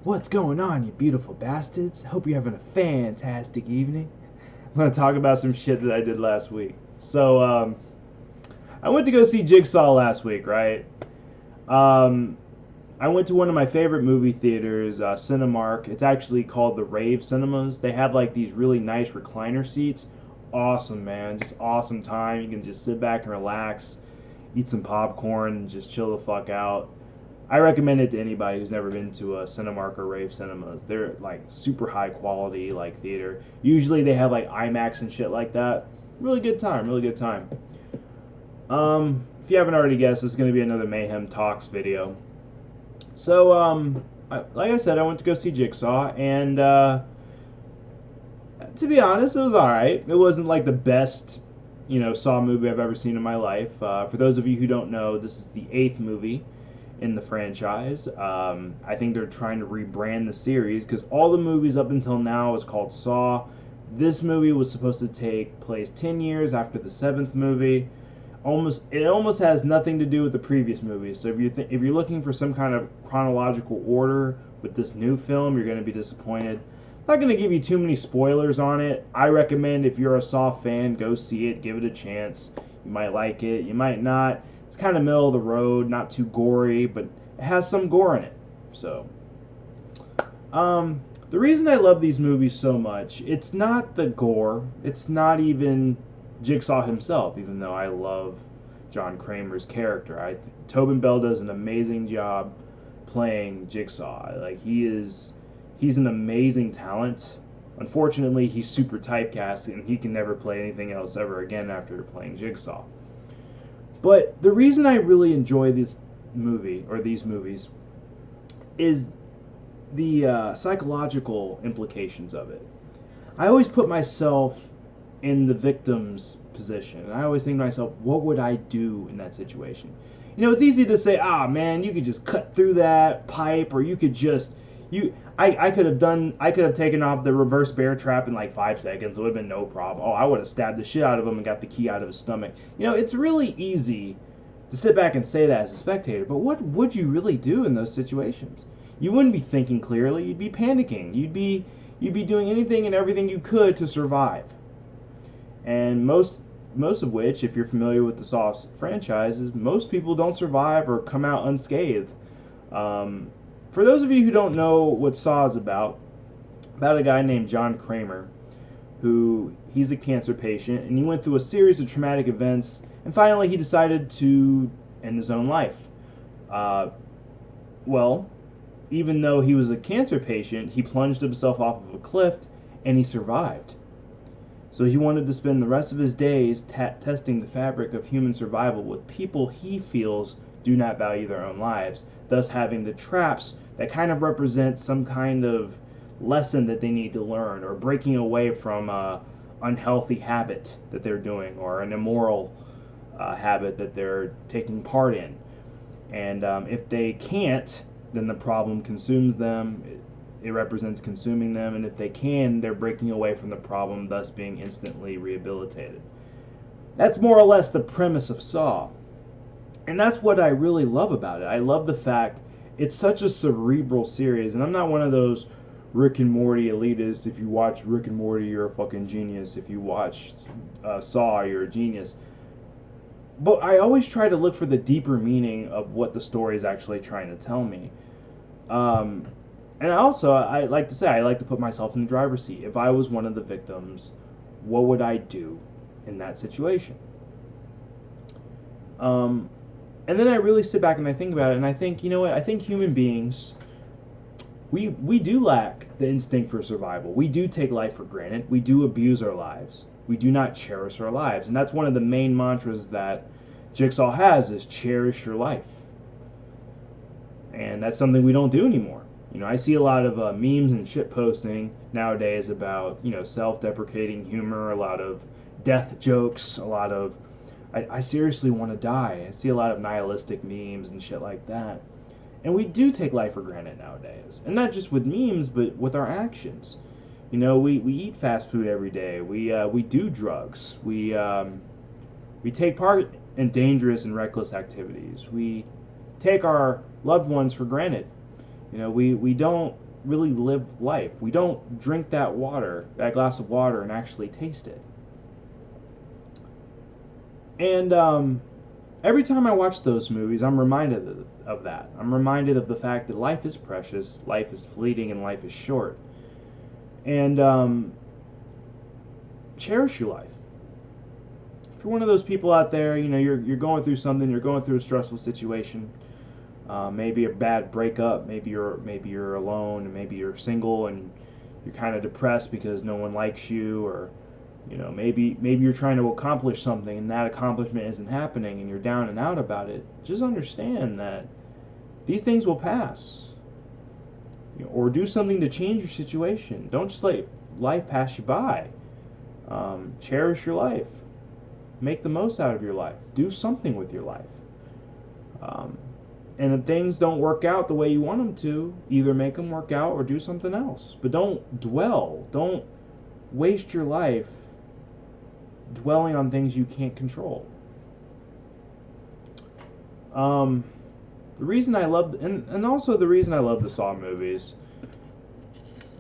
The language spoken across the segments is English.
What's going on, you beautiful bastards? Hope you're having a fantastic evening. I'm going to talk about some shit that I did last week. I went to go see Jigsaw last week, right? Um, I went to one of my favorite movie theaters, Cinemark. It's actually called the Rave Cinemas. They have like these really nice recliner seats. Awesome, man. Just awesome time. You can just sit back and relax, eat some popcorn, and just chill the fuck out. I recommend it to anybody who's never been to a Cinemark or Rave Cinemas. They're like super high quality like theater. Usually they have like IMAX and shit like that. Really good time, really good time. If you haven't already guessed, this is going to be another Mayhem Talks video. Like I said, I went to go see Jigsaw, and to be honest, it was alright. It wasn't like the best, Saw movie I've ever seen in my life. For those of you who don't know, this is the 8th movie in the franchise. I think they're trying to rebrand the series because all the movies up until now is called Saw. This movie was supposed to take place 10 years after the 7th movie. It almost has nothing to do with the previous movies. So if you're looking for some kind of chronological order with this new film, you're going to be disappointed. I'm not going to give you too many spoilers on it. I recommend if you're a Saw fan, go see it, give it a chance. You might like it, you might not. It's kind of middle of the road, not too gory, but it has some gore in it. So, the reason I love these movies so much, it's not the gore. It's not even Jigsaw himself, even though I love John Kramer's character. Tobin Bell does an amazing job playing Jigsaw. Like he's an amazing talent. Unfortunately, he's super typecast and he can never play anything else ever again after playing Jigsaw. But the reason I really enjoy this movie, or these movies, is the psychological implications of it. I always put myself in the victim's position, and I always think to myself, what would I do in that situation? It's easy to say, man, you could just cut through that pipe, or you could just, I could have taken off the reverse bear trap in like 5 seconds. It would have been no problem. I would have stabbed the shit out of him and got the key out of his stomach. It's really easy to sit back and say that as a spectator, but what would you really do in those situations? You wouldn't be thinking clearly. You'd be panicking. You'd be doing anything and everything you could to survive. And most of which, if you're familiar with the Saw franchises, most people don't survive or come out unscathed. For those of you who don't know what Saw is about a guy named John Kramer, he's a cancer patient, and he went through a series of traumatic events, and finally he decided to end his own life. Even though he was a cancer patient, he plunged himself off of a cliff, and he survived. So he wanted to spend the rest of his days testing the fabric of human survival with people he feels do not value their own lives, thus having the traps that kind of represent some kind of lesson that they need to learn, or breaking away from an unhealthy habit that they're doing, or an immoral habit that they're taking part in. And if they can't, then the problem consumes them. It represents consuming them, and if they can, they're breaking away from the problem, thus being instantly rehabilitated. That's more or less the premise of Saw. And that's what I really love about it. I love the fact it's such a cerebral series, and I'm not one of those Rick and Morty elitists. If you watch Rick and Morty, you're a fucking genius. If you watch Saw, you're a genius. But I always try to look for the deeper meaning of what the story is actually trying to tell me. And also, I like to put myself in the driver's seat. If I was one of the victims, what would I do in that situation? And then I really sit back and I think about it, and I think, I think human beings, we do lack the instinct for survival. We do take life for granted. We do abuse our lives. We do not cherish our lives. And that's one of the main mantras that Jigsaw has, is cherish your life. And that's something we don't do anymore. I see a lot of memes and shit posting nowadays about, self-deprecating humor, a lot of death jokes, a lot of, I seriously want to die. I see a lot of nihilistic memes and shit like that. And we do take life for granted nowadays. And not just with memes, but with our actions. We eat fast food every day. We do drugs. We take part in dangerous and reckless activities. We take our loved ones for granted. We don't really live life. We don't drink that water, that glass of water, and actually taste it. And every time I watch those movies, I'm reminded of that. I'm reminded of the fact that life is precious, life is fleeting, and life is short. And cherish your life. If you're one of those people out there, you know, you're going through something, you're going through a stressful situation, maybe a bad breakup, maybe you're alone, and maybe you're single, and you're kind of depressed because no one likes you, or you know, maybe you're trying to accomplish something and that accomplishment isn't happening, and you're down and out about it. Just understand that these things will pass. You know, or do something to change your situation. Don't just let life pass you by. Cherish your life. Make the most out of your life. Do something with your life. And if things don't work out the way you want them to, either make them work out or do something else. But don't dwell. Don't waste your life dwelling on things you can't control. The reason I love, and also the reason I love the Saw movies,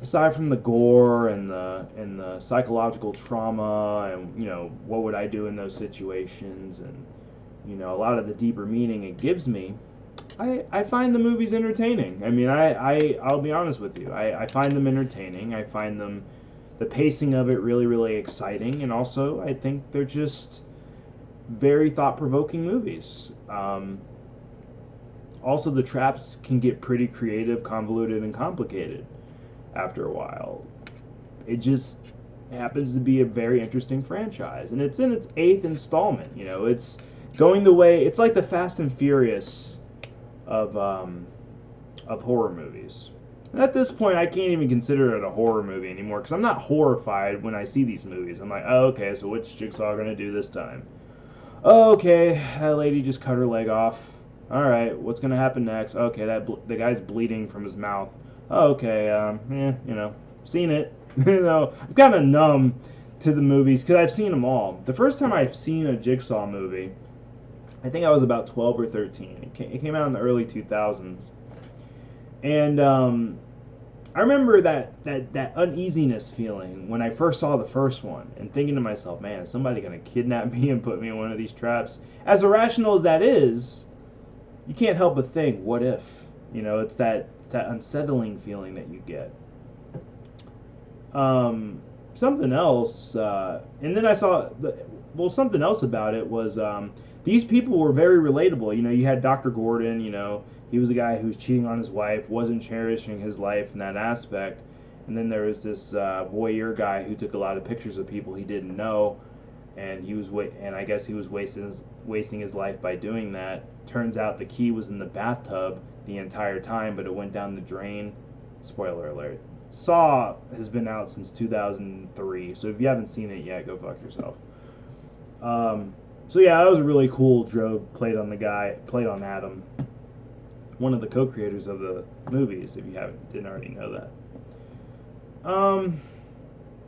aside from the gore and the psychological trauma, and you know, what would I do in those situations, and you know, a lot of the deeper meaning it gives me, I find the movies entertaining. I mean, I'll be honest with you, I find them entertaining. I find them, the pacing of it, really, really exciting, and also I think they're just very thought-provoking movies. Also, the traps can get pretty creative, convoluted, and complicated after a while. It just happens to be a very interesting franchise, and it's in its 8th installment. You know, it's going the way, it's like the Fast and Furious of horror movies. And at this point, I can't even consider it a horror movie anymore, because I'm not horrified when I see these movies. I'm like, oh, okay, so what's Jigsaw gonna do this time? Oh, okay, that lady just cut her leg off. All right, what's gonna happen next? Okay, the guy's bleeding from his mouth. Oh, okay, you know, seen it. You know, I'm kind of numb to the movies because I've seen them all. The first time I've seen a Jigsaw movie, I think I was about 12 or 13. It came out in the early 2000s, and I remember that uneasiness feeling when I first saw the first one, and thinking to myself, man, is somebody gonna kidnap me and put me in one of these traps? As irrational as that is, you can't help but think, what if? You know, it's that unsettling feeling that you get. Something else, and then I saw, something else about it was these people were very relatable. You know, you had Dr. Gordon, you know, he was a guy who was cheating on his wife, wasn't cherishing his life in that aspect. And then there was this voyeur guy who took a lot of pictures of people he didn't know, and I guess he was wasting his life by doing that. Turns out the key was in the bathtub the entire time, but it went down the drain. Spoiler alert. Saw has been out since 2003, so if you haven't seen it yet, go fuck yourself. So yeah, that was a really cool joke played on Adam, one of the co-creators of the movies, if you didn't already know that.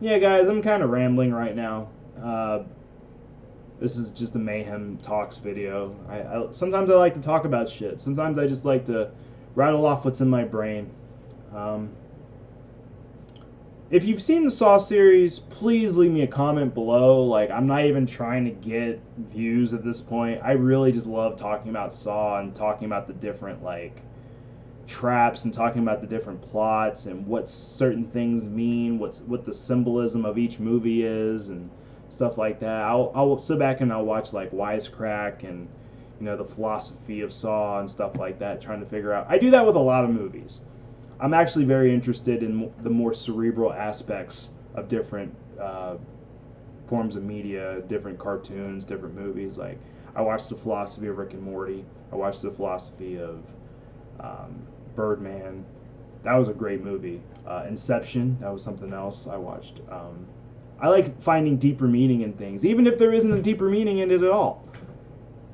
Yeah, guys, I'm kind of rambling right now. This is just a Mayhem Talks video. Sometimes I like to talk about shit. Sometimes I just like to rattle off what's in my brain. If you've seen the Saw series, please leave me a comment below. Like, I'm not even trying to get views at this point. I really just love talking about Saw and talking about the different, like, traps and talking about the different plots and what certain things mean, what the symbolism of each movie is, and stuff like that. I'll sit back and I'll watch, like, Wisecrack and, you know, the philosophy of Saw and stuff like that, trying to figure out. I do that with a lot of movies. I'm actually very interested in the more cerebral aspects of different forms of media, different cartoons, different movies. Like, I watched the philosophy of Rick and Morty. I watched the philosophy of Birdman. That was a great movie. Inception, that was something else I watched. I like finding deeper meaning in things, even if there isn't a deeper meaning in it at all.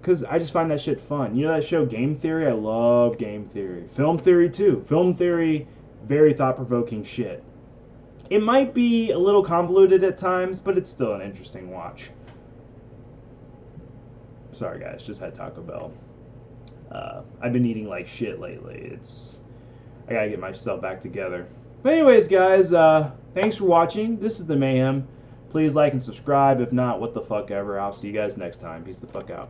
Because I just find that shit fun. You know that show Game Theory? I love Game Theory. Film Theory, too. Film Theory, very thought-provoking shit. It might be a little convoluted at times, but it's still an interesting watch. Sorry, guys. Just had Taco Bell. I've been eating like shit lately. I gotta get myself back together. But anyways, guys, thanks for watching. This is the Mayhem. Please like and subscribe. If not, what the fuck ever. I'll see you guys next time. Peace the fuck out.